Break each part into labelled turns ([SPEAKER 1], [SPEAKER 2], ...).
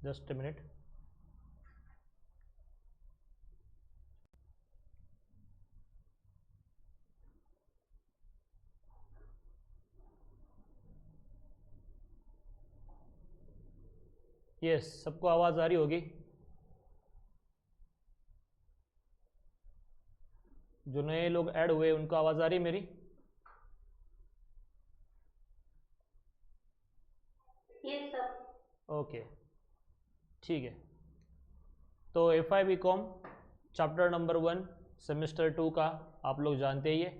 [SPEAKER 1] Just a minute. Yes, सबको आवाज़ आ रही होगी? जो नए लोग ऐड हुए उनको आवाज़ आ रही है मेरी?
[SPEAKER 2] Yes sir.
[SPEAKER 1] ओके, ठीक है। तो F I B com chapter number 1 semester 2 का आप लोग जानते ही है।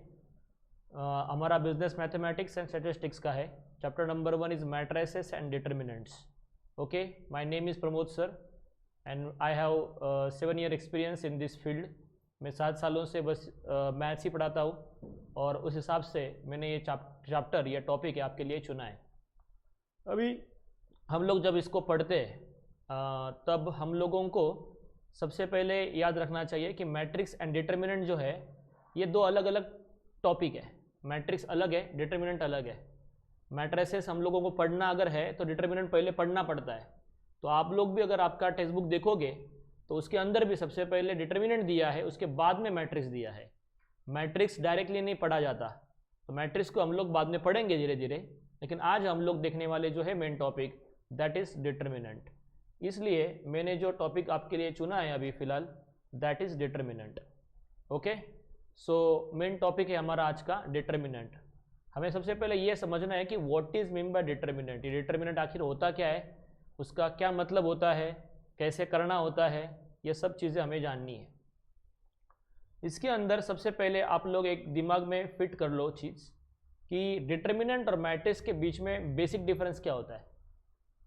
[SPEAKER 1] हमारा बिजनेस मैथमेटिक्स एंड स्टैटिस्टिक्स का है। Chapter number 1 is matrices and determinants. Okay, my name is Pramod sir and I have 7 year experience in this field. मैं 7 सालों से बस मैथ्स ही पढ़ाता हूँ और उस हिसाब से मैंने ये चैप्टर या टॉपिक है आपके लिए चुना है। अभी हम लोग जब इसको पढ़ते हैं तब हम लोगों को सबसे पहले याद रखना चाहिए कि मैट्रिक्स एंड डिटर्मिनेंट जो है ये दो अलग अलग टॉपिक है। मैट्रिक्स अलग है, डिटर्मिनेंट अलग है। मैट्रिसेस हम लोगों को पढ़ना अगर है तो डिटर्मिनेंट पहले पढ़ना पड़ता है। तो आप लोग भी अगर आपका टेक्स्ट बुक देखोगे तो उसके अंदर भी सबसे पहले डिटर्मिनेंट दिया है, उसके बाद में मैट्रिक्स दिया है। मैट्रिक्स डायरेक्टली नहीं पढ़ा जाता, तो मैट्रिक्स को हम लोग बाद में पढ़ेंगे धीरे धीरे, लेकिन आज हम लोग देखने वाले जो है main topic that is determinant. इसलिए मैंने जो टॉपिक आपके लिए चुना है अभी फ़िलहाल that is determinant. Okay, so main topic है हमारा आज का डिटर्मिनेंट। हमें सबसे पहले ये समझना है कि what is mean by determinant. ये डिटर्मिनेंट आखिर होता क्या है, उसका क्या मतलब होता है, कैसे करना होता है, ये सब चीज़ें हमें जाननी है। इसके अंदर सबसे पहले आप लोग एक दिमाग में फिट कर लो चीज़ कि डिटर्मिनेंट और मैट्रिक्स के बीच में बेसिक डिफरेंस क्या होता है।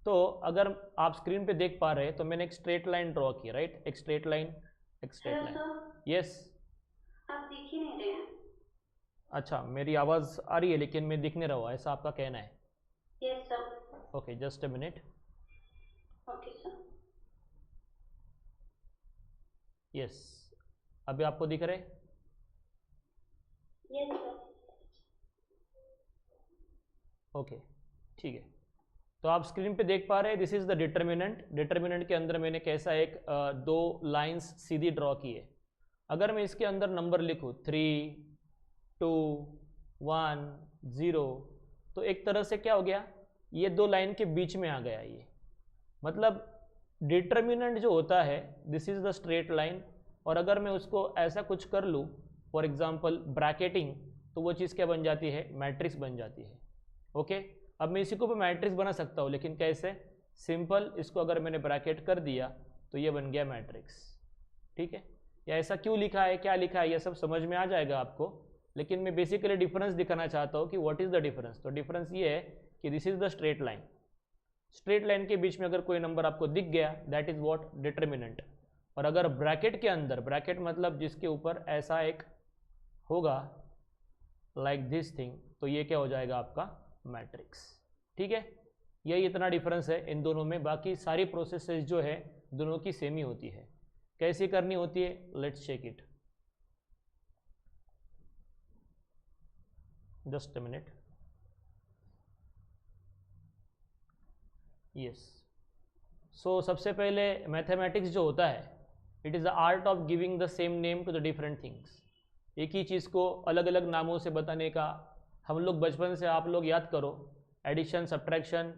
[SPEAKER 1] तो अगर आप स्क्रीन पे देख पा रहे हैं तो मैंने एक स्ट्रेट लाइन ड्रॉ की, राइट? एक स्ट्रेट लाइन, एक straight
[SPEAKER 2] hello
[SPEAKER 1] line.
[SPEAKER 2] Sir,
[SPEAKER 1] yes.
[SPEAKER 2] आप दिख ही नहीं रहे हैं।
[SPEAKER 1] अच्छा, मेरी आवाज़ आ रही है लेकिन मैं दिख नहीं रहा हूँ, ऐसा आपका कहना है?
[SPEAKER 2] Yes sir.
[SPEAKER 1] Okay, just a minute.
[SPEAKER 2] Okay sir.
[SPEAKER 1] Yes, अभी आपको दिख रहे?
[SPEAKER 2] Yes sir.
[SPEAKER 1] ओके, ठीक है। तो आप स्क्रीन पे देख पा रहे हैं this is the determinant. Determinant के अंदर मैंने कैसा एक दो लाइंस सीधी ड्रॉ की है। अगर मैं इसके अंदर नंबर लिखूँ 3, 2, 1, 0, तो एक तरह से क्या हो गया, ये दो लाइन के बीच में आ गया। ये मतलब डिटर्मिनेंट जो होता है this is the straight line, और अगर मैं उसको ऐसा कुछ कर लूँ फॉर एग्जांपल ब्रैकेटिंग, तो वो चीज़ क्या बन जाती है, मैट्रिक्स बन जाती है। ओके, अब मैं इसी को भी मैट्रिक्स बना सकता हूँ, लेकिन कैसे? सिंपल, इसको अगर मैंने ब्रैकेट कर दिया तो ये बन गया मैट्रिक्स। ठीक है, या ऐसा क्यों लिखा है, क्या लिखा है, ये सब समझ में आ जाएगा आपको, लेकिन मैं बेसिकली डिफरेंस दिखाना चाहता हूँ कि व्हाट इज़ द डिफरेंस। तो डिफरेंस ये है कि this is the straight line. Straight line के बीच में अगर कोई नंबर आपको दिख गया दैट इज़ व्हाट, डिटर्मिनेंट। और अगर ब्रैकेट के अंदर, ब्रैकेट मतलब जिसके ऊपर ऐसा एक होगा लाइक दिस थिंग, तो ये क्या हो जाएगा आपका, मैट्रिक्स। ठीक है, यही इतना डिफरेंस है इन दोनों में। बाकी सारी प्रोसेसेस जो है दोनों की सेम ही होती है। कैसी करनी होती है, let's check it. Just a minute. Yes, so सबसे पहले मैथमेटिक्स जो होता है it is the art of giving the same name to the different things. एक ही चीज़ को अलग अलग नामों से बताने का। हम लोग बचपन से, आप लोग याद करो, एडिशन, सब्ट्रैक्शन,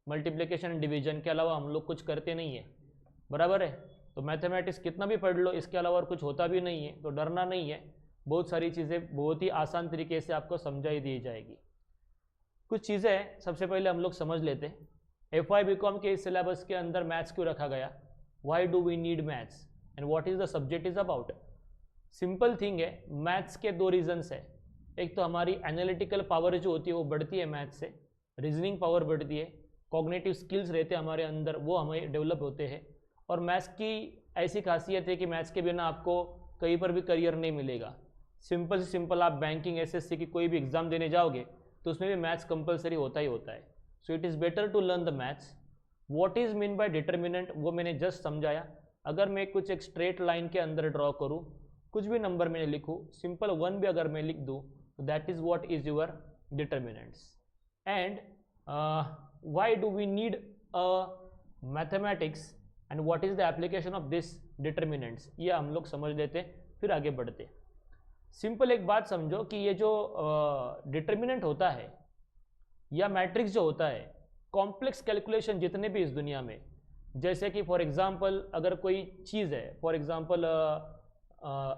[SPEAKER 1] मल्टीप्लिकेशन, डिवीजन के अलावा हम लोग कुछ करते नहीं है, बराबर है? तो मैथमेटिक्स कितना भी पढ़ लो इसके अलावा और कुछ होता भी नहीं है, तो डरना नहीं है। बहुत सारी चीज़ें बहुत ही आसान तरीके से आपको समझाई दी जाएगी। कुछ चीज़ें सबसे पहले हम लोग समझ लेते हैं। एफ वाई बी कॉम के इस सिलेबस के अंदर मैथ्स क्यों रखा गया, why do we need maths and what is the subject is about. Simple thing है, मैथ्स के दो रीजंस है। एक तो हमारी एनालिटिकल पावर जो होती है वो बढ़ती है मैथ्स से, रीजनिंग पावर बढ़ती है, कॉग्निटिव स्किल्स रहते हैं हमारे अंदर वो हमें डेवलप होते हैं। और मैथ्स की ऐसी खासियत है कि मैथ्स के बिना आपको कहीं पर भी करियर नहीं मिलेगा। सिंपल से सिंपल आप बैंकिंग, एसएससी की कोई भी एग्ज़ाम देने जाओगे तो उसमें भी मैथ्स कंपलसरी होता ही होता है। So it is better to learn the maths. What is mean by determinant वो मैंने जस्ट समझाया। अगर मैं कुछ एक स्ट्रेट लाइन के अंदर ड्रॉ करूँ, कुछ भी नंबर मैंने लिखूँ, सिंपल 1 भी अगर मैं लिख दूँ, तो that is what is your determinants. And why do we need a mathematics and what is the application of this determinants, ये हम लोग समझ लेते फिर आगे बढ़ते। सिंपल एक बात समझो कि ये जो डिटर्मिनेंट होता है या मैट्रिक्स जो होता है, कॉम्प्लेक्स कैलकुलेशन जितने भी इस दुनिया में, जैसे कि फॉर एग्जांपल अगर कोई चीज़ है, फॉर एग्जांपल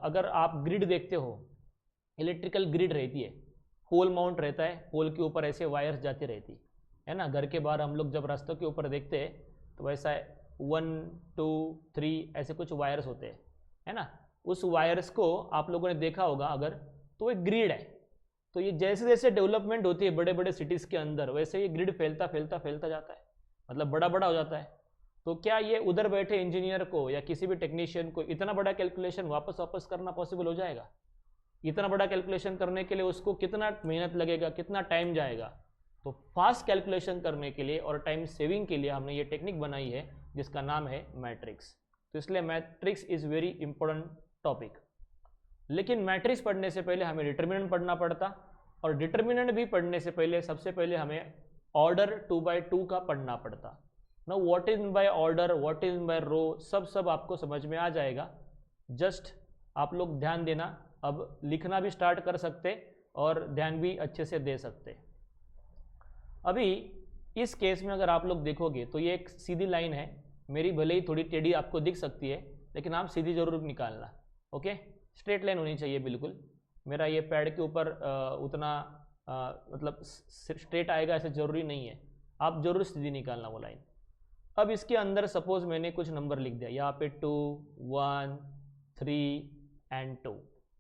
[SPEAKER 1] अगर आप ग्रिड देखते हो, इलेक्ट्रिकल ग्रिड रहती है, पोल माउंट रहता है, पोल के ऊपर ऐसे वायर्स जाती रहती है ना। घर के बाहर हम लोग जब रास्तों के ऊपर देखते हैं तो वैसा 1 2 3 ऐसे कुछ वायर्स होते हैं, है ना। उस वायर्स को आप लोगों ने देखा होगा अगर, तो एक ग्रिड है। तो ये जैसे जैसे डेवलपमेंट होती है बड़े बड़े सिटीज़ के अंदर, वैसे ये ग्रिड फैलता फैलता फैलता जाता है, मतलब बड़ा बड़ा हो जाता है। तो क्या ये उधर बैठे इंजीनियर को या किसी भी टेक्नीशियन को इतना बड़ा कैलकुलेशन वापस करना पॉसिबल हो जाएगा? इतना बड़ा कैलकुलेशन करने के लिए उसको कितना मेहनत लगेगा, कितना टाइम जाएगा? तो फास्ट कैलकुलेशन करने के लिए और टाइम सेविंग के लिए हमने ये टेक्निक बनाई है जिसका नाम है मैट्रिक्स। तो इसलिए matrix is very important topic. लेकिन मैट्रिक्स पढ़ने से पहले हमें डिटर्मिनेंट पढ़ना पड़ता, और डिटर्मिनेंट भी पढ़ने से पहले सबसे पहले हमें ऑर्डर 2x2 का पढ़ना पड़ता। ना what is by order, what is by row, सब आपको समझ में आ जाएगा। जस्ट आप लोग ध्यान देना, अब लिखना भी स्टार्ट कर सकते और ध्यान भी अच्छे से दे सकते। अभी इस केस में अगर आप लोग देखोगे तो ये एक सीधी लाइन है मेरी, भले ही थोड़ी टेढ़ी आपको दिख सकती है लेकिन आप सीधी जरूर निकालना, ओके। स्ट्रेट लाइन होनी चाहिए बिल्कुल। मेरा ये पैड के ऊपर उतना मतलब स्ट्रेट आएगा ऐसे ज़रूरी नहीं है, आप जरूर सीधी निकालना वो लाइन। अब इसके अंदर सपोज मैंने कुछ नंबर लिख दिया यहाँ पे 2 1 3 एंड 2,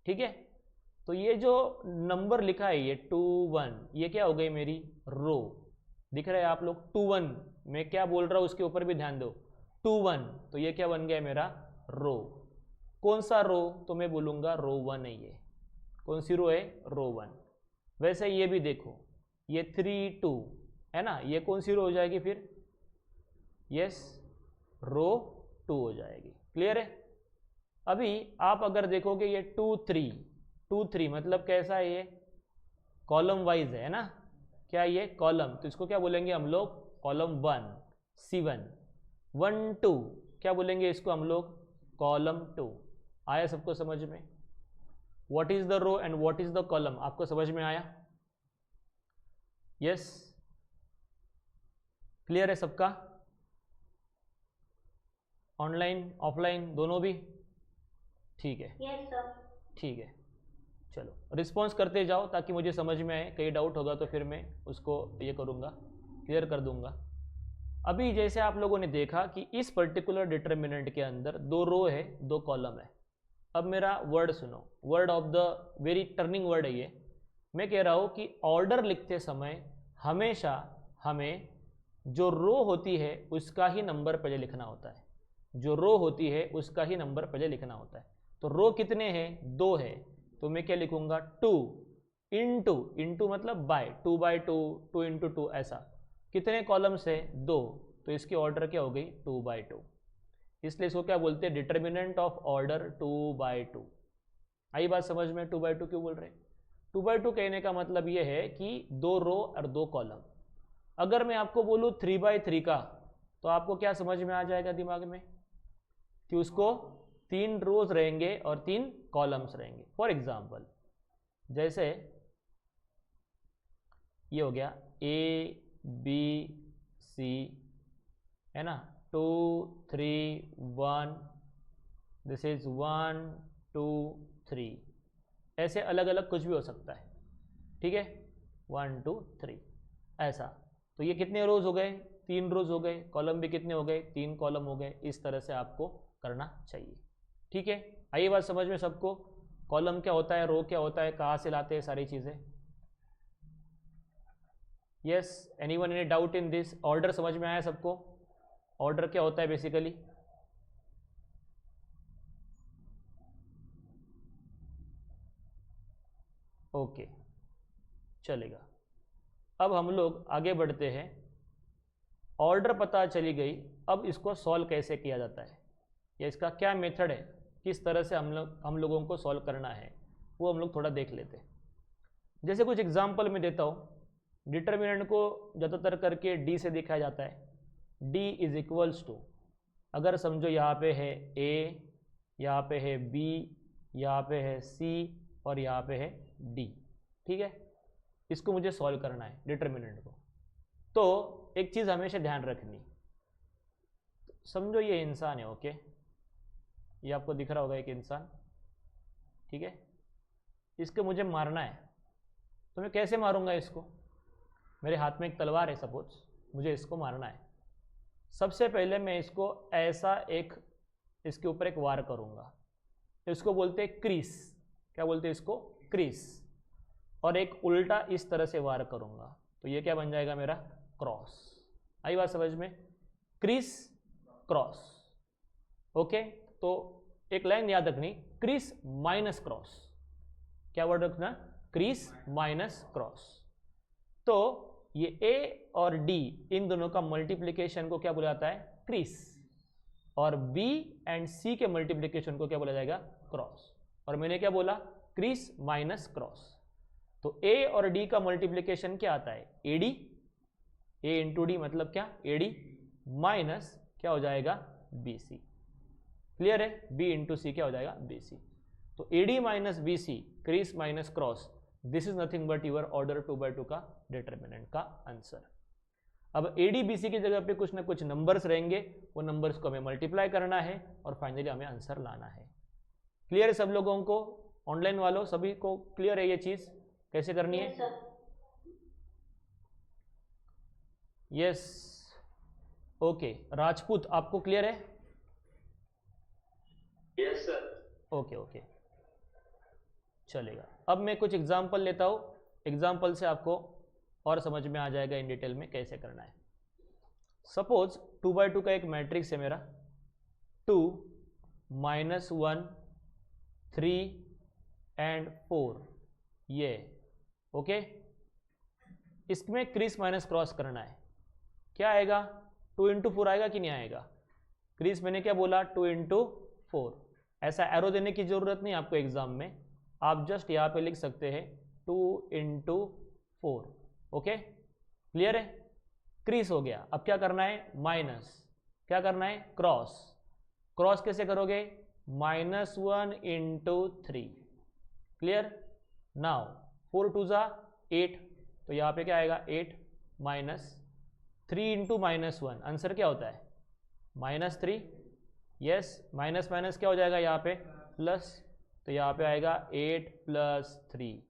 [SPEAKER 1] ठीक है। तो ये जो नंबर लिखा है ये 2 1, ये क्या हो गई मेरी रो, दिख रहा है आप लोग 2 1, मैं क्या बोल रहा हूँ उसके ऊपर भी ध्यान दो, 2 1, तो ये क्या बन गया मेरा रो। कौन सा रो, तो मैं बोलूँगा रो 1 है। ये कौन सी रो है, रो 1। वैसे ये भी देखो ये 3 2 है ना, ये कौन सी रो हो जाएगी फिर, यस रो 2 हो जाएगी। क्लियर है। अभी आप अगर देखोगे ये 2 3 मतलब कैसा है, ये कॉलम वाइज है ना, क्या ये कॉलम, तो इसको क्या बोलेंगे हम लोग, कॉलम 1 C1। 1 2 क्या बोलेंगे इसको हम लोग, कॉलम 2। आया सबको समझ में? What is the row and what is the column, आपको समझ में आया? यस, क्लियर है सबका? ऑनलाइन ऑफलाइन दोनों भी ठीक है?
[SPEAKER 2] Yes sir.
[SPEAKER 1] ठीक है, चलो रिस्पॉन्स करते जाओ ताकि मुझे समझ में आए। कहीं डाउट होगा तो फिर मैं उसको ये करूँगा, क्लियर कर दूंगा। अभी जैसे आप लोगों ने देखा कि इस पर्टिकुलर डिटर्मिनेंट के अंदर 2 रो है 2 कॉलम है। अब मेरा वर्ड सुनो, word of the very turning word है ये। मैं कह रहा हूँ कि ऑर्डर लिखते समय हमेशा हमें जो रो होती है उसका ही नंबर पहले लिखना होता है, जो रो होती है उसका ही नंबर पहले लिखना होता है। तो रो कितने हैं, 2 है, तो मैं क्या लिखूंगा 2 इंटू मतलब बाय, 2/2 2 इंटू 2 ऐसा। कितने कॉलम्स है, 2, तो इसकी ऑर्डर क्या हो गई 2/2। इसलिए इसको क्या बोलते हैं, डिटर्मिनेंट ऑफ ऑर्डर 2/2। आई बात समझ में? 2/2 क्यों बोल रहे हैं? 2/2 कहने का मतलब ये है कि 2 रो और 2 कॉलम। अगर मैं आपको बोलूँ 3/3 का, तो आपको क्या समझ में आ जाएगा दिमाग में, कि उसको 3 रोज रहेंगे और 3 कॉलम्स रहेंगे। फॉर एग्जाम्पल जैसे ये हो गया ABC है ना, 2 3 1, दिस इज 1 2 3, ऐसे अलग अलग कुछ भी हो सकता है, ठीक है, 1 2 3 ऐसा। तो ये कितने रोज हो गए, 3 रोज हो गए। कॉलम भी कितने हो गए, 3 कॉलम हो गए। इस तरह से आपको करना चाहिए, ठीक है। आइए बात समझ में सबको, कॉलम क्या होता है, रो क्या होता है, कहाँ से लाते हैं सारी चीज़ें। Yes, anyone any doubt in this? Order समझ में आया सबको? ऑर्डर क्या होता है बेसिकली? ओके, चलेगा। अब हम लोग आगे बढ़ते हैं। ऑर्डर पता चली गई, अब इसको सॉल्व कैसे किया जाता है या इसका क्या मेथड है, किस तरह से हम लोगों को सॉल्व करना है, वो हम लोग थोड़ा देख लेते हैं। जैसे कुछ एग्जांपल मैं देता हूँ। डिटर्मिनेंट को ज़्यादातर करके डी से दिखाया जाता है, D इज इक्वल्स टू, अगर समझो यहाँ पे है A, यहाँ पे है B, यहाँ पे है C और यहाँ पे है D, ठीक है। इसको मुझे सॉल्व करना है डिटर्मिनेंट को। तो एक चीज़ हमेशा ध्यान रखनी, समझो ये इंसान है, ओके, ये आपको दिख रहा होगा एक इंसान, ठीक है। इसको मुझे मारना है, तो मैं कैसे मारूंगा इसको? मेरे हाथ में एक तलवार है सपोज, मुझे इसको मारना है। सबसे पहले मैं इसको ऐसा एक, इसके ऊपर एक वार करूंगा, इसको बोलते हैं क्रीस। क्या बोलते हैं इसको? क्रीस। और एक उल्टा इस तरह से वार करूंगा, तो ये क्या बन जाएगा मेरा? क्रॉस। आई बात समझ में? Crease, cross, okay. तो एक लाइन याद रखनी, क्रीस माइनस क्रॉस। क्या वर्ड रखना? Crease minus cross. तो ये ए और डी, इन दोनों का मल्टीप्लिकेशन को क्या बोला जाता है? क्रीस। और बी एंड सी के मल्टीप्लिकेशन को क्या बोला जाएगा? क्रॉस। और मैंने क्या बोला? Crease minus cross. तो ए और डी का मल्टीप्लिकेशन क्या आता है? एडी। ए इंटू डी मतलब क्या? एडी माइनस क्या हो जाएगा? बीसी। क्लियर है? बी इंटू सी क्या हो जाएगा? बीसी। तो AD minus BC, criss minus cross, this is nothing but your order 2/2 का डिटर्मिनेंट का आंसर। अब एडी बीसी की जगह पे कुछ ना कुछ नंबर्स रहेंगे, वो नंबर्स को हमें मल्टीप्लाई करना है और फाइनली हमें आंसर लाना है। क्लियर है सब लोगों को? ऑनलाइन वालों सभी को क्लियर है ये चीज कैसे करनी है? Yes, okay. राजपूत आपको क्लियर है?
[SPEAKER 3] Yes sir.
[SPEAKER 1] ओके ओके, चलेगा। अब मैं कुछ एग्जाम्पल लेता हूँ, एग्जाम्पल से आपको और समझ में आ जाएगा इन डिटेल में कैसे करना है। सपोज 2/2 का एक मैट्रिक्स है मेरा, 2 -1 3 एंड 4, ये ओके। इसमें क्रीस माइनस क्रॉस करना है। क्या आएगा? 2 इंटू 4 आएगा कि नहीं आएगा? क्रीस मैंने क्या बोला? 2 इंटू 4। ऐसा एरो देने की जरूरत नहीं आपको एग्जाम में, आप जस्ट यहाँ पे लिख सकते हैं 2 इंटू 4, ओके। क्लियर है? क्रीस हो गया। अब क्या करना है? माइनस। क्या करना है? क्रॉस। क्रॉस कैसे करोगे? -1 इंटू 3। क्लियर? नाउ 4 2 ज़ा 8, तो यहाँ पे क्या आएगा? 8 माइनस 3 इंटू -1, आंसर क्या होता है? -3। यस, माइनस माइनस क्या हो जाएगा यहाँ पे? प्लस। तो यहाँ पे आएगा 8 + 3,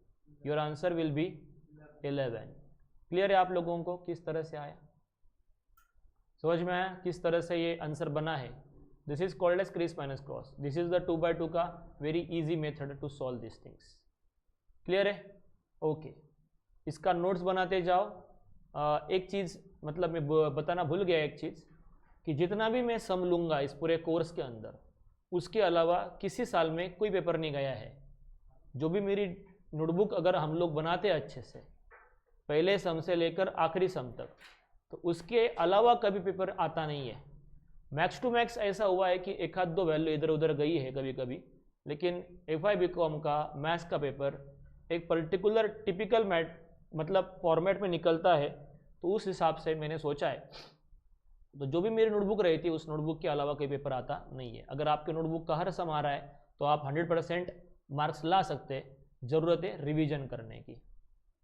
[SPEAKER 1] your answer will be 11। Clear है आप लोगों को किस तरह से आया? समझ में आया किस तरह से ये आंसर बना है? This is called as criss minus cross. This is the 2/2 का very easy method to solve this things. Clear है? ओके, इसका नोट्स बनाते जाओ। एक चीज़ मतलब मैं बताना भूल गया, एक चीज़ कि जितना भी मैं सम लूँगा इस पूरे कोर्स के अंदर, उसके अलावा किसी साल में कोई पेपर नहीं गया है। जो भी मेरी नोटबुक अगर हम लोग बनाते हैं अच्छे से, पहले सम से लेकर आखिरी सम तक, तो उसके अलावा कभी पेपर आता नहीं है। मैक्स टू मैक्स ऐसा हुआ है कि एक आध दो वैल्यू इधर उधर गई है कभी कभी, लेकिन FI BCom का मैथ्स का पेपर एक पर्टिकुलर टिपिकल मतलब फॉर्मेट में निकलता है, तो उस हिसाब से मैंने सोचा है। तो जो भी मेरी नोटबुक रही थी, उस नोटबुक के अलावा कोई पेपर आता नहीं है। अगर आपके नोटबुक का हर सम आ रहा है तो आप 100% मार्क्स ला सकते हैं, ज़रूरत है रिवीजन करने की।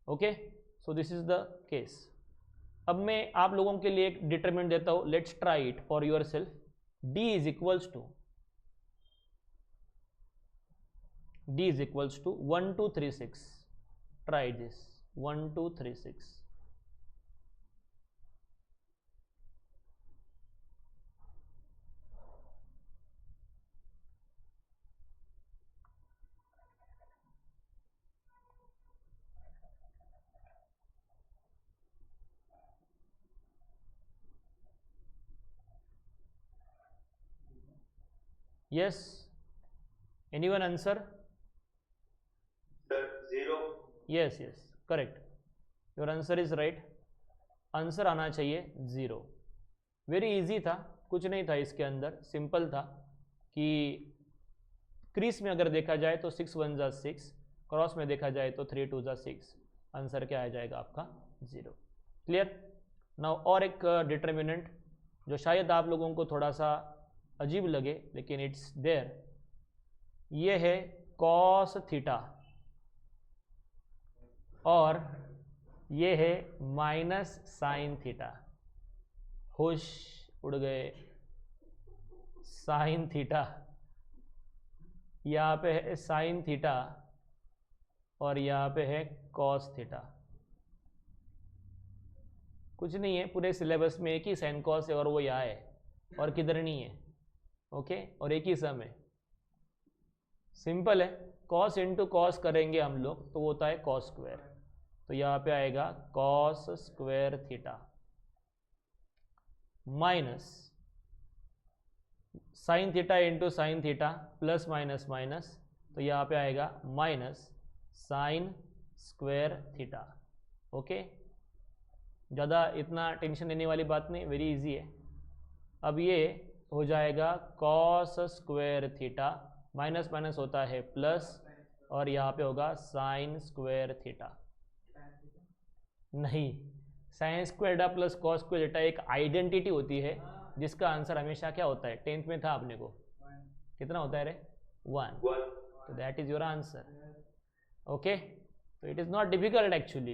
[SPEAKER 1] Okay, so this is the case. अब मैं आप लोगों के लिए एक डिटरमिनेंट देता हूँ, let's try it for yourself. D is equals to 1 2 3 6। Try this 1 2 3 6। Yes, anyone answer?
[SPEAKER 3] Sir, 0.
[SPEAKER 1] Yes, correct. Your answer is right. Answer आना चाहिए 0। वेरी इजी था, कुछ नहीं था इसके अंदर, सिंपल था कि क्रीस में अगर देखा जाए तो 6 1 ज़ा 6, क्रॉस में देखा जाए तो 3 2 ज़ा 6, आंसर क्या आ जाएगा आपका? 0। क्लियर? नाउ और एक डिटर्मिनेंट जो शायद आप लोगों को थोड़ा सा अजीब लगे, लेकिन इट्स देयर। ये है कॉस थीटा और ये है माइनस साइन थीटा। होश उड़ गए। साइन थीटा, यहाँ पे है साइन थीटा और यहाँ पे है कॉस थीटा। कुछ नहीं है, पूरे सिलेबस में एक ही साइन कॉस है और वो यहाँ है और किधर नहीं है। ओके, और एक ही सम है, सिंपल है। कॉस इंटू कॉस करेंगे हम लोग तो वो होता है कॉस स्क्वायर, तो यहाँ पे आएगा cos square theta minus sine theta into sine theta plus minus minus, तो यहाँ पे आएगा minus sine square theta. Okay, ज़्यादा इतना टेंशन लेने वाली बात नहीं, वेरी इजी है। अब ये हो जाएगा cos square theta, minus minus होता है प्लस, और यहाँ पे होगा साइन स्क्वायर थीटा। नहीं, sine square theta plus cos square theta एक आइडेंटिटी होती है जिसका आंसर हमेशा क्या होता है, 10th में था अपने को, कितना होता है रे, 1, तो that is your answer. Okay, तो it is not difficult actually,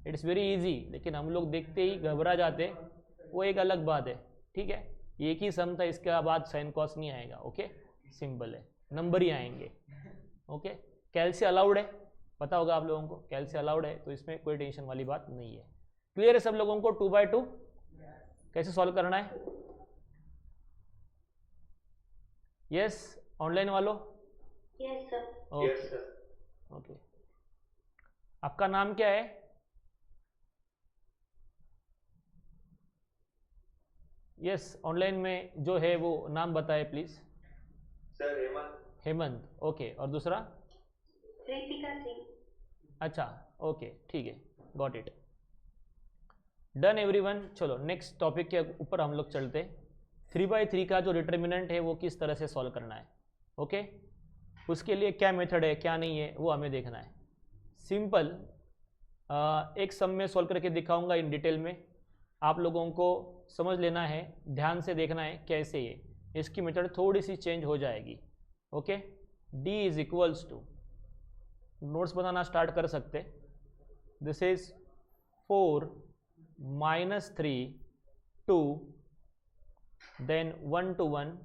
[SPEAKER 1] it is very easy, लेकिन हम लोग देखते ही घबरा जाते, वो एक अलग बात है। ठीक है, एक ही सम था, इसके बाद साइन कॉस नहीं आएगा। ओके, सिंपल है, नंबर ही आएंगे। ओके, कैलसी अलाउड है, पता होगा आप लोगों को, कैलसी अलाउड है, तो इसमें कोई टेंशन वाली बात नहीं है। क्लियर है सब लोगों को 2/2 कैसे सॉल्व करना है? यस, ऑनलाइन वालों?
[SPEAKER 2] Yes sir.
[SPEAKER 1] ओके ओके, आपका नाम क्या है? यस, ऑनलाइन में जो है वो नाम बताए please.
[SPEAKER 3] Sir Hemant.
[SPEAKER 1] Hemant, okay, और दूसरा?
[SPEAKER 2] रितिका सिंह।
[SPEAKER 1] अच्छा, ओके, ठीक है, गॉट इट, डन एवरीवन। चलो नेक्स्ट टॉपिक के ऊपर हम लोग चलते। 3/3 का जो डिटर्मिनेंट है वो किस तरह से सॉल्व करना है। ओके, उसके लिए क्या मेथड है क्या नहीं है वो हमें देखना है। सिंपल, एक सम में सॉल्व करके दिखाऊंगा इन डिटेल में, आप लोगों को समझ लेना है, ध्यान से देखना है कैसे ये, इसकी मेथड थोड़ी सी चेंज हो जाएगी। Okay, D is equals to, notes बनाना स्टार्ट कर सकते, दिस इज 4 - 3 2 देन 1 to 1,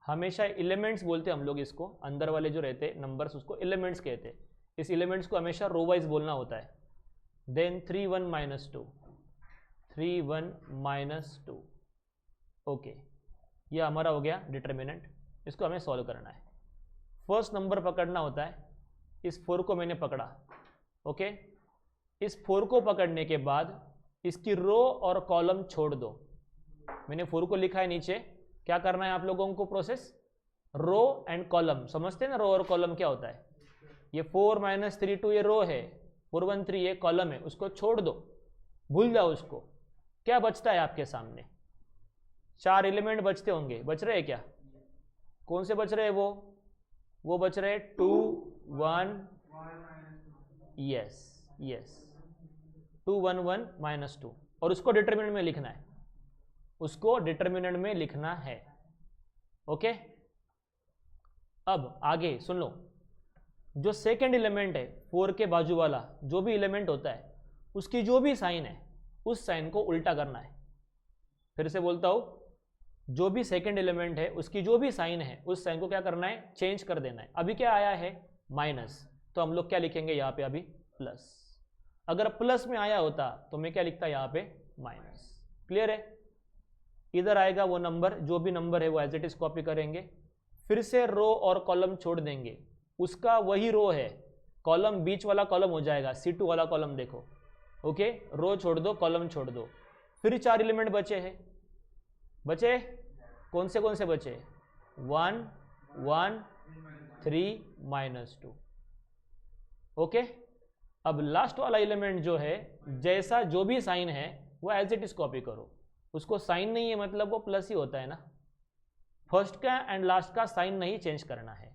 [SPEAKER 1] हमेशा एलिमेंट्स बोलते हम लोग इसको, अंदर वाले जो रहते नंबर्स उसको एलिमेंट्स कहते हैं, इस एलिमेंट्स को हमेशा रो वाइज बोलना होता है। देन 3 1 - 2 3 1 - 2। ओके, ये हमारा हो गया डिटर्मिनेंट, इसको हमें सॉल्व करना है। फर्स्ट नंबर पकड़ना होता है, इस 4 को मैंने पकड़ा। ओके, इस 4 को पकड़ने के बाद इसकी रो और कॉलम छोड़ दो। मैंने 4 को लिखा है नीचे, क्या करना है आप लोगों को प्रोसेस, रो एंड कॉलम, समझते हैं ना रो और कॉलम क्या होता है। ये 4 - 3 2 ये रो है, 4 1 3 ये कॉलम है, उसको छोड़ दो, भूल जाओ उसको। क्या बचता है आपके सामने, 4 एलिमेंट बचते होंगे, बच रहे हैं क्या, कौन से बच रहे हैं वो बच रहे 2 1, यस यस 2 1 1 - 2, और उसको डिटर्मिनेंट में लिखना है, उसको डिटर्मिनेंट में लिखना है। ओके, अब आगे सुन लो, जो सेकंड एलिमेंट है 4 के बाजू वाला जो भी एलिमेंट होता है उसकी जो भी साइन है उस साइन को उल्टा करना है। फिर से बोलता हूं, जो भी सेकंड एलिमेंट है उसकी जो भी साइन है उस साइन को क्या करना है, चेंज कर देना है। अभी क्या आया है माइनस, तो हम लोग क्या लिखेंगे यहाँ पे अभी प्लस। अगर प्लस में आया होता तो मैं क्या लिखता यहाँ पे माइनस। क्लियर है, इधर आएगा वो नंबर, जो भी नंबर है वो एज इट इज कॉपी करेंगे, फिर से रो और कॉलम छोड़ देंगे, उसका वही रो है, कॉलम बीच वाला कॉलम हो जाएगा, C2 वाला कॉलम देखो। ओके, रो छोड़ दो कॉलम छोड़ दो, फिर 4 एलिमेंट बचे हैं, बचे कौन से बचे, 1 1 3 - 2। ओके, अब लास्ट वाला एलिमेंट जो है जैसा जो भी साइन है वो एज इट इज कॉपी करो, उसको साइन नहीं है मतलब वो प्लस ही होता है ना। फर्स्ट का एंड लास्ट का साइन नहीं चेंज करना है,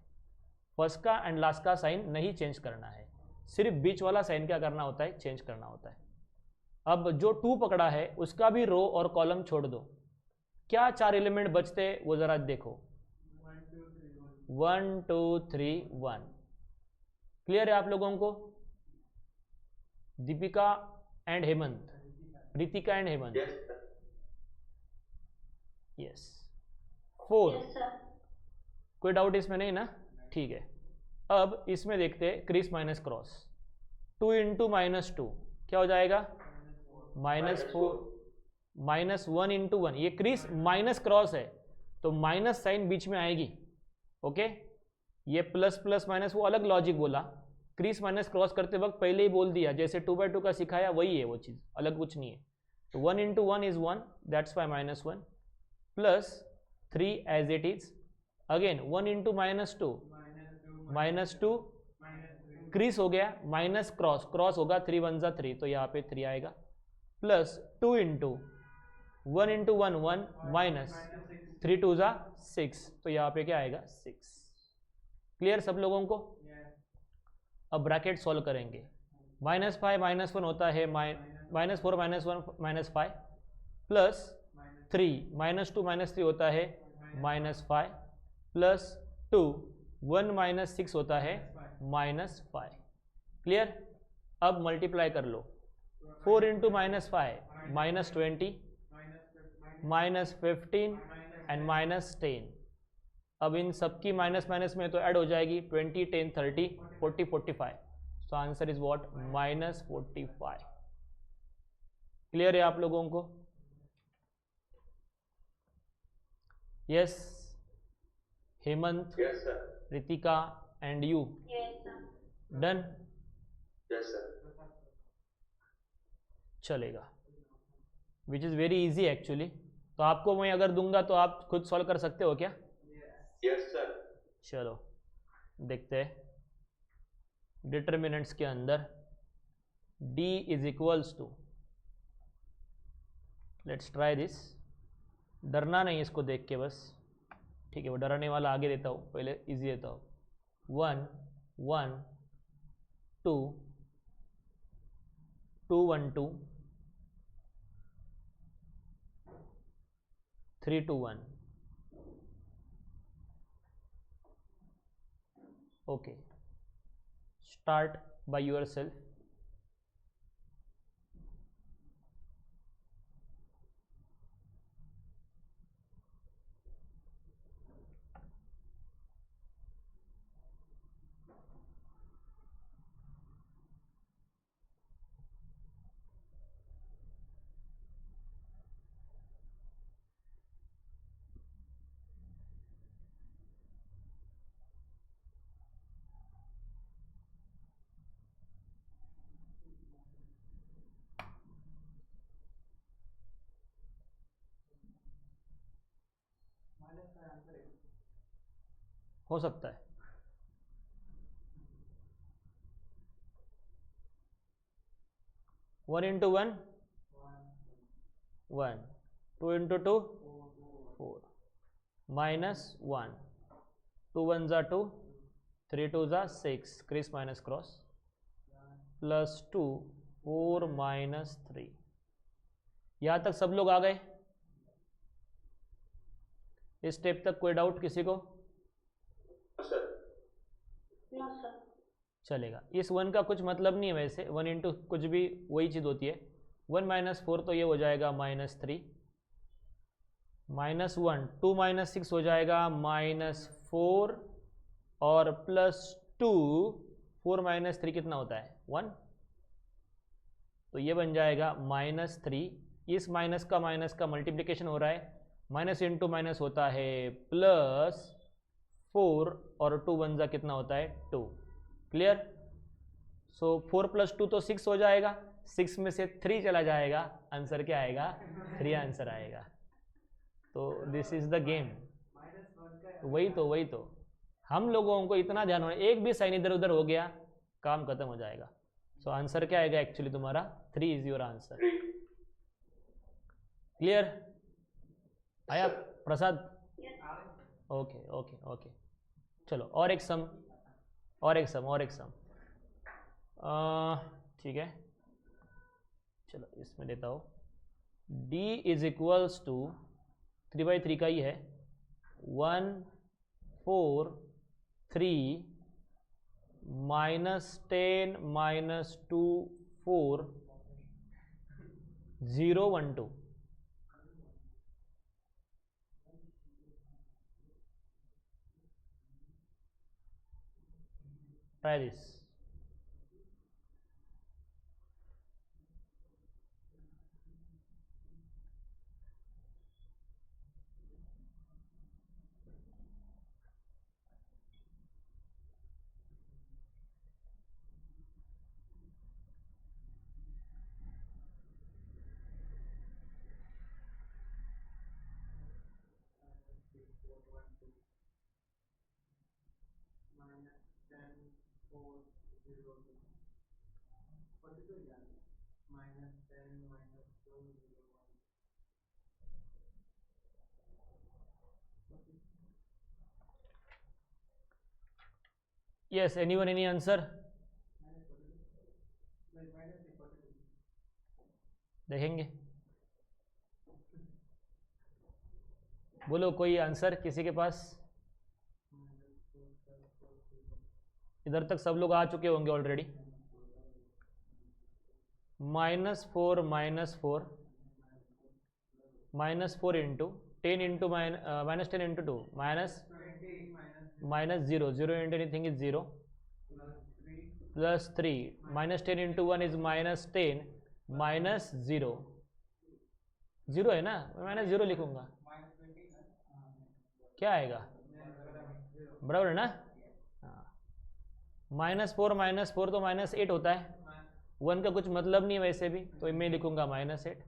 [SPEAKER 1] फर्स्ट का एंड लास्ट का साइन नहीं चेंज करना है, सिर्फ बीच वाला साइन क्या करना होता है, चेंज करना होता है। अब जो 2 पकड़ा है उसका भी रो और कॉलम छोड़ दो, क्या 4 एलिमेंट बचते वो ज़रा देखो। 1 2 3 1। क्लियर है आप लोगों को? Deepika and Hemant, Ritika and Hemant.
[SPEAKER 3] Yes, sir.
[SPEAKER 1] Yes 4।
[SPEAKER 2] Yes, sir.
[SPEAKER 1] कोई डाउट इसमें नहीं ना? ठीक है। अब इसमें देखते हैं criss minus cross. 2 into minus 2 क्या हो जाएगा? -4 -1 इंटू 1। ये क्रिस माइनस क्रॉस है तो माइनस साइन बीच में आएगी। ओके, ये प्लस प्लस माइनस वो अलग लॉजिक बोला। क्रिस माइनस क्रॉस करते वक्त पहले ही बोल दिया, जैसे 2/2 का सिखाया वही है वो चीज़, अलग कुछ नहीं है। तो 1 into 1 is 1, that's why -1 plus 3 as it is. Again 1 into -2 -2 criss हो गया, माइनस क्रॉस क्रॉस होगा, 3 1 जा 3 तो यहाँ पे 3 आएगा, प्लस 2 इंटू 1 इंटू 1 1 माइनस 3 2 जा 6 तो यहाँ पे क्या आएगा 6। क्लियर सब लोगों को? अब ब्रैकेट सॉल्व करेंगे। -5 -1 होता है -4 -1 -5 प्लस 3 -2 -3 होता है -5 प्लस 2 1 -6 होता है -5। क्लियर? अब मल्टीप्लाई कर लो। 4 इंटू -5 -20 -15 एंड -10। अब इन सबकी माइनस माइनस में तो ऐड हो जाएगी 20 10 30 40 45। So answer is what? -45। Clear है आप लोगों को? Yes Hemant,
[SPEAKER 3] Yes, sir.
[SPEAKER 1] Ritika and you
[SPEAKER 2] Yes, sir.
[SPEAKER 1] Done?
[SPEAKER 3] Yes, sir.
[SPEAKER 1] चलेगा, which is very easy actually. तो आपको मैं अगर दूंगा तो आप खुद सॉल्व कर सकते हो क्या?
[SPEAKER 3] Yes, sir.
[SPEAKER 1] चलो देखते हैं। डिटर्मिनेंट्स के अंदर d is equals to, let's try this. डरना नहीं इसको देख के बस, ठीक है? वो डराने वाला आगे देता हूँ, पहले इजी देता हूँ। 1 1 2 2 1 2 3 2 1। Okay, start by yourself. हो सकता है। वन इंटू 1 1 2 इंटू 2 4 -1 2 1 जा 2 3 2 जा 6 क्रिस माइनस क्रॉस प्लस 2 4 -3। यहाँ तक सब लोग आ गए? इस स्टेप तक कोई डाउट किसी को?
[SPEAKER 3] Sir.
[SPEAKER 2] No, sir.
[SPEAKER 1] चलेगा। इस 1 का कुछ मतलब नहीं है वैसे, 1 इंटू कुछ भी वही चीज़ होती है। 1 -4 तो ये हो जाएगा -3 -1 2 -6 हो जाएगा -4 और प्लस 2 4 -3 कितना होता है 1, तो ये बन जाएगा -3। इस माइनस का मल्टीप्लिकेशन हो रहा है, माइनस इंटू माइनस होता है प्लस 4 और 2 1 जा कितना होता है 2। क्लियर? सो 4 + 2 तो 6 हो जाएगा, 6 में से 3 चला जाएगा, आंसर क्या आएगा 3 आंसर आएगा। तो दिस इज द गेम। वही तो हम लोगों को इतना ध्यान होना, एक भी साइन इधर उधर हो गया काम खत्म हो जाएगा। सो आंसर क्या आएगा एक्चुअली तुम्हारा 3 इज योर आंसर।
[SPEAKER 3] 3.
[SPEAKER 1] क्लियर आया
[SPEAKER 3] Sir.
[SPEAKER 1] प्रसाद?
[SPEAKER 2] Yes.
[SPEAKER 1] ओके चलो और एक सम ठीक है, चलो इसमें देता हूँ। d इज इक्वल्स टू 3/3 का ही है, 1 4 3 -10 -2 4 0 1 2. Try this. Yes, anyone, any answer? देखेंगे, बोलो कोई आंसर किसी के पास? इधर तक सब लोग आ चुके होंगे already. -4 -4 -4 into 10 into -10 into 2 -0 0 into anything is 0 +3 -10 into 1 is -10 -0 0 है ना, मैं -0 लिखूंगा, क्या आएगा? बराबर है ना? -4 -4 तो -8 होता है, 1 का कुछ मतलब नहीं है वैसे भी, तो मैं लिखूंगा -8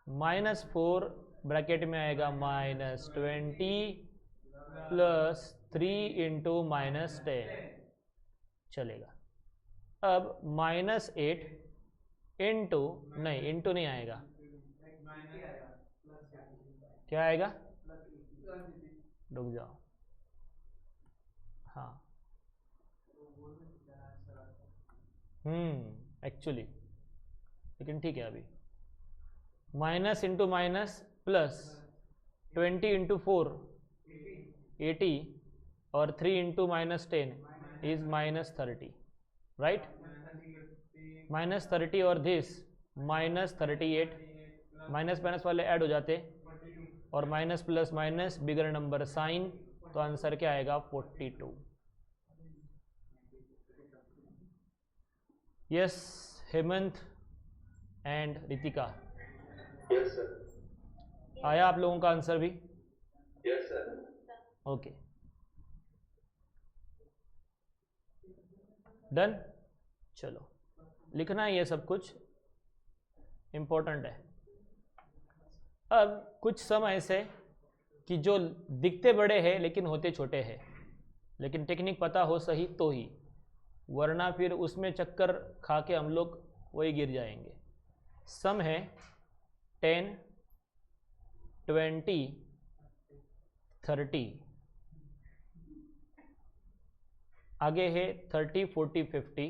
[SPEAKER 1] -4 ब्रैकेट में आएगा -20 +3 इंटू -10 चलेगा। अब -8 इंटू नहीं आएगा, क्या आएगा? रुक जाओ, हाँ एक्चुअली, लेकिन ठीक है अभी minus into minus plus 20 into 4 80 और 3 इंटू -10 इज -30, राइट? -30 और दिस -38, माइनस माइनस वाले ऐड हो जाते और minus plus minus bigger number sign, तो आंसर क्या आएगा? 42। Yes, Hemant and Ritika,
[SPEAKER 3] Yes, sir.
[SPEAKER 1] आया आप लोगों का आंसर भी?
[SPEAKER 3] Yes, sir.
[SPEAKER 1] Okay, done. चलो, लिखना है ये सब कुछ, इम्पोर्टेंट है। अब कुछ सम ऐसे कि जो दिखते बड़े हैं लेकिन होते छोटे हैं, लेकिन टेक्निक पता हो सही तो ही, वरना फिर उसमें चक्कर खा के हम लोग वही गिर जाएंगे। सम है 10 20 30, आगे है 30 40 50,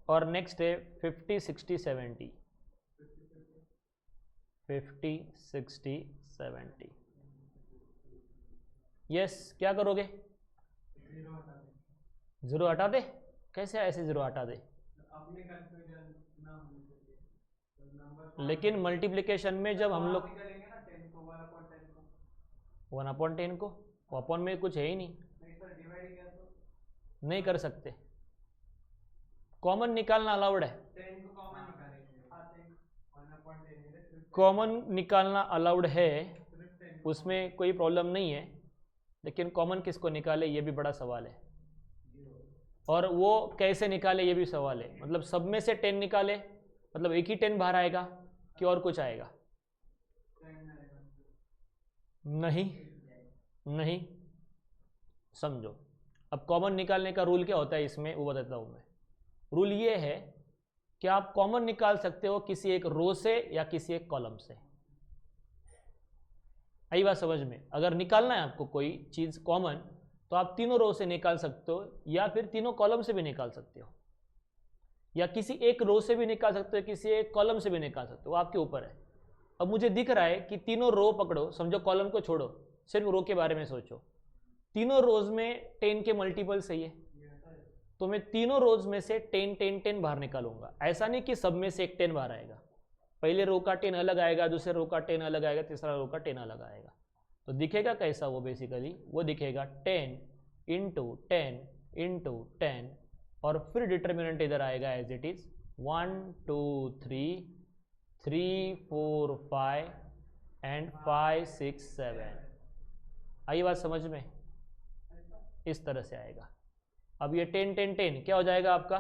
[SPEAKER 1] और नेक्स्ट है 50 60 70, 50 60 70। यस, क्या करोगे? 0 हटा दे? कैसे ऐसे 0 हटा दे? लेकिन मल्टीप्लिकेशन में जब हम लोग 1/10 को, अपॉन में कुछ है ही नहीं, नहीं कर सकते। कॉमन निकालना अलाउड है, कॉमन निकालना अलाउड है, उसमें कोई प्रॉब्लम नहीं है, लेकिन कॉमन किसको निकाले ये भी बड़ा सवाल है, और वो कैसे निकाले ये भी सवाल है। मतलब सब में से 10 निकाले, मतलब एक ही 10 बाहर आएगा कि और कुछ आएगा? नहीं, समझो। अब कॉमन निकालने का रूल क्या होता है इसमें, वो बताता हूँ मैं। रूल ये है कि आप कॉमन निकाल सकते हो किसी एक रो से या किसी एक कॉलम से। आई बात समझ में? अगर निकालना है आपको कोई चीज़ कॉमन, तो आप तीनों रो से निकाल सकते हो या फिर तीनों कॉलम से भी निकाल सकते हो। या किसी एक रो से भी निकाल सकते हो, किसी एक कॉलम से भी निकाल सकते हो, वो आपके ऊपर है। अब मुझे दिख रहा है कि तीनों रो पकड़ो, समझो कॉलम को छोड़ो, सिर्फ रो के बारे में सोचो। तीनों रोज में 10 के मल्टीपल सही है, तो मैं तीनों रोज में से 10 10 10 बाहर निकालूंगा। ऐसा नहीं कि सब में से एक 10 बाहर आएगा, पहले रो का 10 अलग आएगा, दूसरे रो का 10 अलग आएगा, तीसरा रो का 10 अलग आएगा। तो दिखेगा कैसा वो, बेसिकली वो दिखेगा 10 इंटू 10 इंटू 10, और फिर डिटर्मिनेंट इधर आएगा एज इट इज 1 2 3 3 4 5 एंड 5 6 7। आई बात समझ में? इस तरह से आएगा। अब ये 10 10 10 क्या हो जाएगा आपका?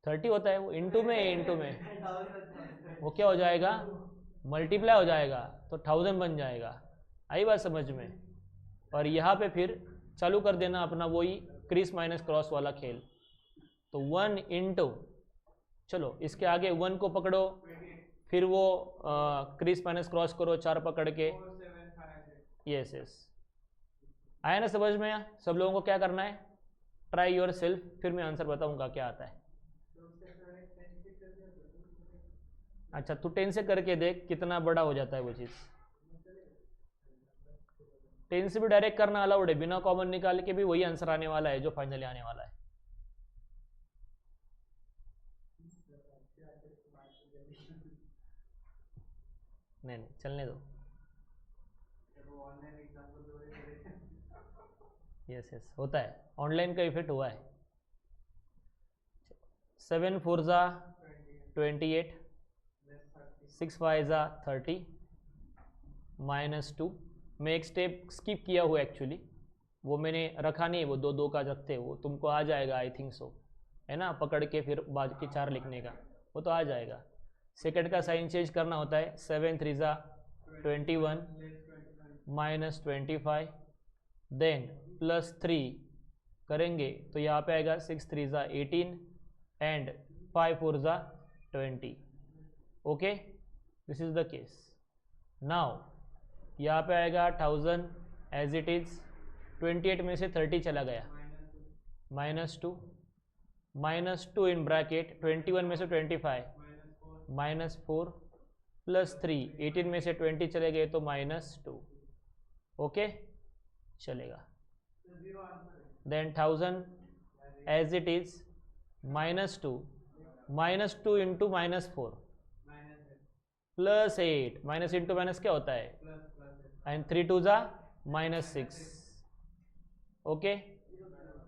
[SPEAKER 1] 30 होता है वो, इंटू में वो क्या हो जाएगा? मल्टीप्लाई हो जाएगा, तो 1000 बन जाएगा। आई बात समझ में? और यहाँ पे फिर चालू कर देना अपना वही क्रिस माइनस क्रॉस वाला खेल। तो 1 इंटू, चलो इसके आगे 1 को पकड़ो, फिर वो क्रिस माइनस क्रॉस करो 4 पकड़ के। यस यस, आया ना समझ में? सब लोगों को क्या करना है, ट्राई योर सेल्फ, फिर मैं आंसर बताऊंगा क्या आता है। अच्छा, तू 10 से करके देख कितना बड़ा हो जाता है वो चीज़। 10 से भी डायरेक्ट करना अलाउड है, बिना कॉमन निकाल के भी वही आंसर आने वाला है जो फाइनली आने वाला है। नहीं नहीं, चलने दो। यस यस, होता है, ऑनलाइन का इफेक्ट हुआ है। 7 4 ज़ा 28, 6 5 ज़ा 30, -2। मैं एक स्टेप स्किप किया हुआ एक्चुअली, वो मैंने रखा नहीं, वो 2 2 का रखते, वो तुमको आ जाएगा आई थिंक सो, है ना, पकड़ के फिर बाद की 4 लिखने का, वो तो आ जाएगा। सेकंड का साइन चेंज करना होता है, 7 3 ज़ा 21, -25, देन +3 करेंगे तो यहाँ पे आएगा 6 3 ज़ा 18 एंड 5 4 ज़ा 20। Okay, this is the case. Now यहाँ पे आएगा 1000 एज इट इज, 28 में से 30 चला गया, -2, -2 इन ब्रैकेट 21 में से 25, -4 +3, 18 में से 20 चले गए तो -2। ओके, चलेगा। Then 1000 as it is, -2 into -4 +8, minus into minus क्या होता है, एंड 3 2 ज़ा -6। ओके,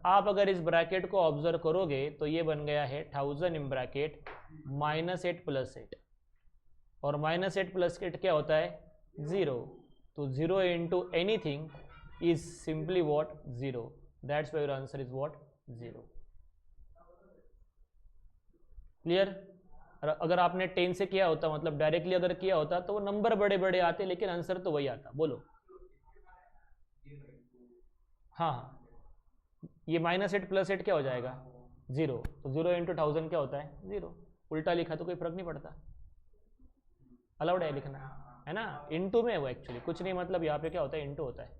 [SPEAKER 1] आप अगर इस ब्रैकेट को ऑब्जर्व करोगे तो ये बन गया है 1000 इन ब्रैकेट -8 + 8, और -8 + 8 क्या होता है, 0। तो 0 into anything is simply what, 0. That's why your answer is what, 0. Clear? अगर आपने 10 से किया होता, मतलब डायरेक्टली अगर किया होता तो वो नंबर बड़े बड़े आते, लेकिन आंसर तो वही आता। बोलो। हाँ हाँ, ये -8 + 8 क्या हो जाएगा, 0। तो 0 इंटू 1000 क्या होता है, 0। उल्टा लिखा तो कोई फर्क नहीं पड़ता, अलाउड है लिखना, है ना। इंटू में वो एक्चुअली कुछ नहीं, मतलब यहाँ पे क्या होता है, इंटू होता है।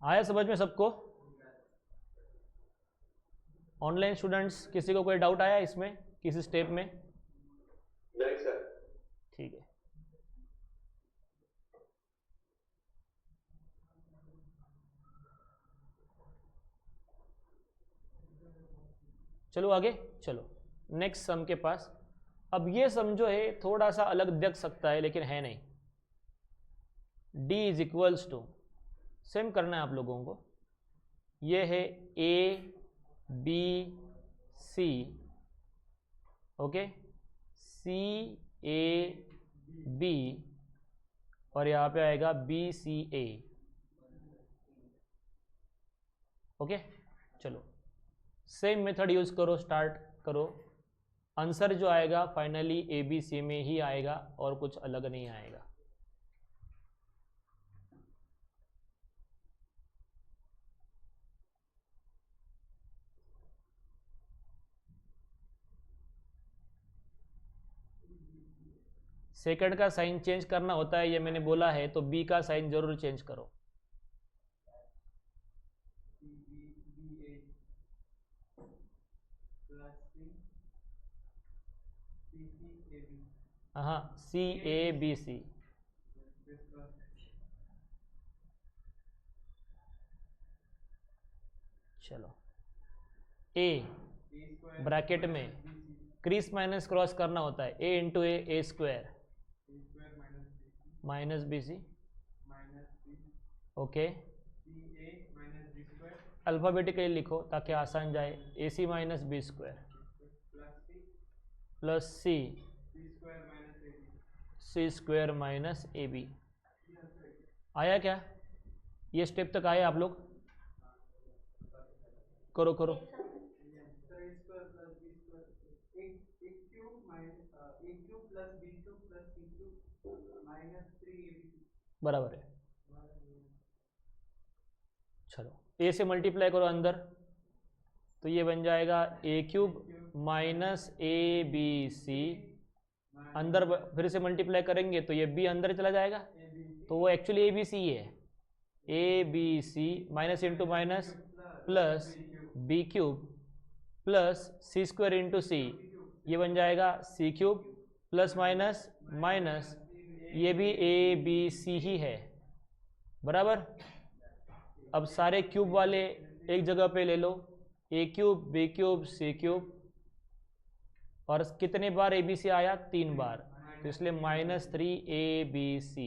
[SPEAKER 1] आया समझ में सबको? ऑनलाइन स्टूडेंट्स, किसी को कोई डाउट आया इसमें, किसी स्टेप में?
[SPEAKER 3] नहीं सर।
[SPEAKER 1] ठीक है, चलो आगे चलो नेक्स्ट सम के पास। अब ये सम जो है थोड़ा सा अलग दिख सकता है, लेकिन है नहीं। D = सेम करना है आप लोगों को। ये है A B C, okay, C A B, और यहाँ पे आएगा B C A। ओके, चलो सेम मेथड यूज करो, स्टार्ट करो। आंसर जो आएगा फाइनली A B C में ही आएगा और कुछ अलग नहीं आएगा। सेकंड का साइन चेंज करना होता है, ये मैंने बोला है, तो बी का साइन जरूर चेंज करो। हाँ CABC, चलो A ब्रैकेट में क्रीज माइनस क्रॉस करना होता है, A into A square minus BC, okay. Alphabetically लिखो ताकि आसान जाए, AC minus B square plus C square minus AB। आया क्या? ये स्टेप तक आए आप लोग? करो करो। बराबर है। चलो A से मल्टीप्लाई करो अंदर, तो ये बन जाएगा A³ माइनस ABC। अंदर फिर से मल्टीप्लाई करेंगे तो ये B अंदर चला जाएगा, तो वो एक्चुअली ABC ही है। ABC minus into minus plus B³ plus C square into C, ये बन जाएगा C³ प्लस माइनस माइनस, ये भी ABC ही है, बराबर। अब सारे क्यूब वाले एक जगह पे ले लो, A³ B³ C³, और कितने बार ABC आया? 3 बार, तो इसलिए -3ABC,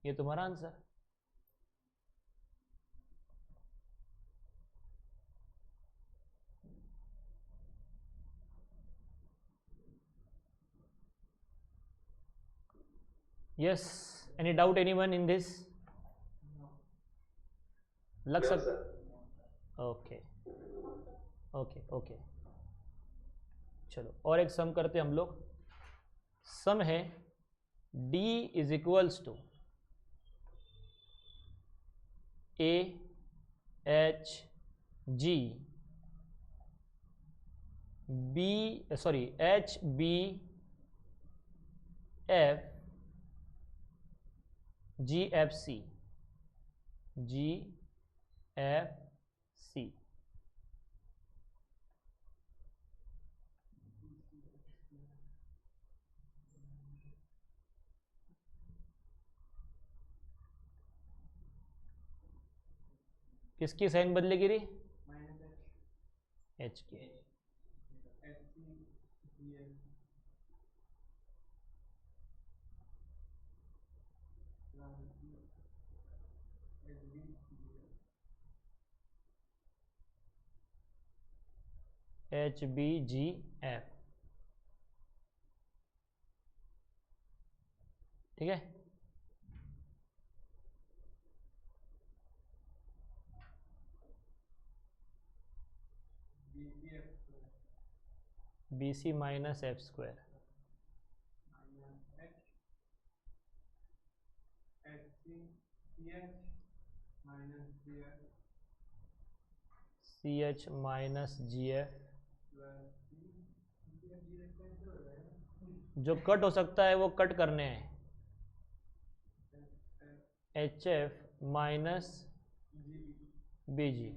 [SPEAKER 1] ये तुम्हारा answer. Yes, any doubt anyone in this? लग
[SPEAKER 3] No,
[SPEAKER 1] सकता?
[SPEAKER 3] sir.
[SPEAKER 1] Okay okay okay. चलो और एक सम करते हम लोग। सम है D is equals to AHG HBF GFC किसकी साइन बदलेगी रे? H की। HBGF, ठीक है। BC minus F square CH minus GF, जो कट हो सकता है वो कट करने हैं। HF माइनस BG,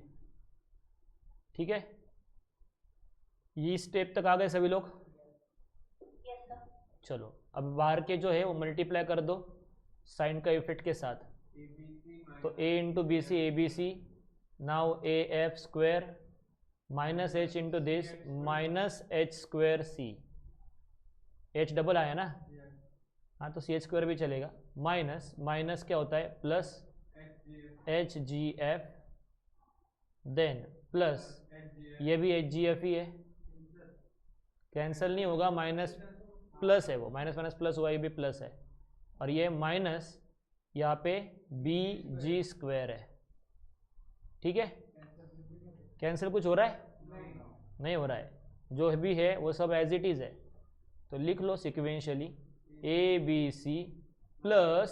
[SPEAKER 1] ठीक है। ये स्टेप तक आ गए सभी लोग?
[SPEAKER 2] Yes sir.
[SPEAKER 1] चलो अब बाहर के जो है वो मल्टीप्लाई कर दो साइन का इफेक्ट के साथ, तो A into BC ABC, now AF square minus H into this minus H square C, H double आया ना, हाँ तो CH स्क्वायर भी चलेगा, माइनस माइनस क्या होता है प्लस HGF, देन प्लस ये भी HGF ही है, कैंसिल नहीं होगा, माइनस प्लस है, वो माइनस माइनस प्लस हुआ, ये भी प्लस है, और ये माइनस यहाँ पे BG स्क्वायर है, ठीक है। कैंसिल कुछ हो रहा है? नहीं हो रहा है, जो भी है वो सब एज इट इज़ है, तो लिख लो सिक्वेंशियली ABC प्लस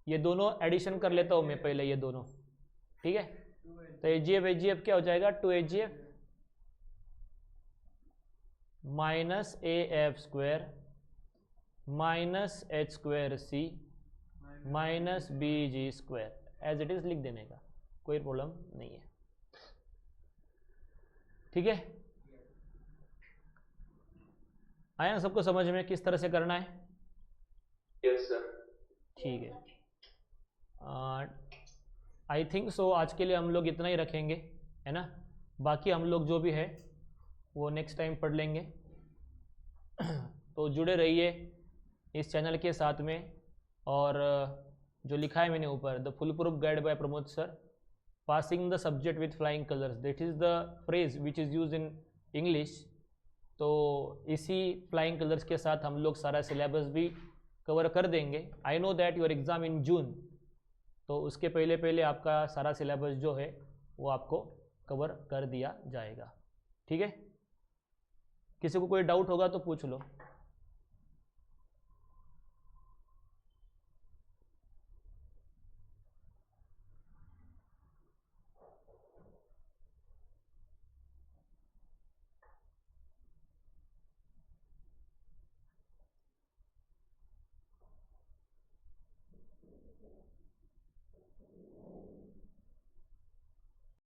[SPEAKER 1] ये दोनों एडिशन कर लेता हूँ मैं पहले, ये दोनों, ठीक है। तो HGF क्या हो जाएगा? 2HGF minus AF square minus H square C minus BG square, as it is लिख देने का, कोई प्रॉब्लम नहीं है, ठीक है। आया ना सबको समझ में किस तरह से करना है?
[SPEAKER 3] Yes sir.
[SPEAKER 1] ठीक है, आई थिंक सो आज के लिए हम लोग इतना ही रखेंगे, है ना। बाकी हम लोग जो भी है वो नेक्स्ट टाइम पढ़ लेंगे। तो जुड़े रहिए इस चैनल के साथ में। और जो लिखा है मैंने ऊपर, the full proof guide by Pramod sir, passing the subject with flying colours, that is the phrase which is use in English. तो इसी फ्लाइंग कलर्स के साथ हम लोग सारा सिलेबस भी कवर कर देंगे। I know that your exam in June, तो उसके पहले पहले आपका सारा सिलेबस जो है वो आपको कवर कर दिया जाएगा। ठीक है, किसी को कोई डाउट होगा तो पूछ लो।